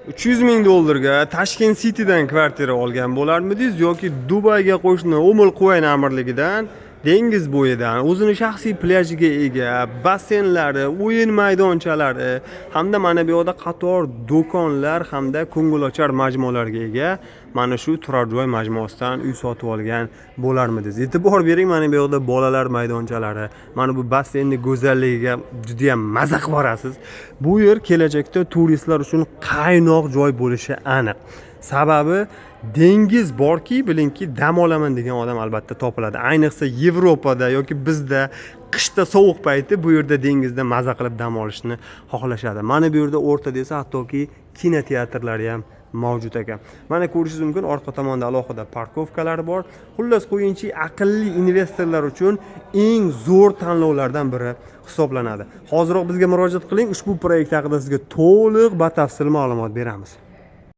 300 ming dollarga Tashkent City'dan kvartira olgan bo'larmidingiz yoki Dubayga qo'shni Umul Quvayn amirligidan dengiz bo'yidan o'zini shaxsiy plyajiga ega, basseynlari, o'yin maydonchalari hamda mana bu yoqda qator do'konlar hamda ko'ngilochar majmualarga ega mana shu turar joy majmuasidan uy sotib olgan bo'larmidingiz? E'tibor bering, mana bu yoqda bolalar maydonchalari, mana bu basseynning go'zalligiga juda ham maza qilib borasiz. Bu yer kelajakda turistlar uchun qaynoq joy bo'lishi aniq. Sababi dengiz borki, bilingki, dam olaman degan odam albatta topiladi. Ayniqsa Yevropada yoki bizda qishda sovuq payti bu yerda dengizda maza qilib dam olishni xohlashadi. Mana bu yerda o'rtada esa hattoki kinoteatrlar ham mavjud ekan. Mana ko'rishingiz mumkin, orqa tomonda alohida parkovkalar bor. Xullas qo'yinchi, aqlli investorlar uchun eng zo'r tanlovlardan biri hisoblanadi. Hozirroq bizga murojaat qiling, ushbu proyekt haqida sizga to'liq batafsil ma'lumot beramiz.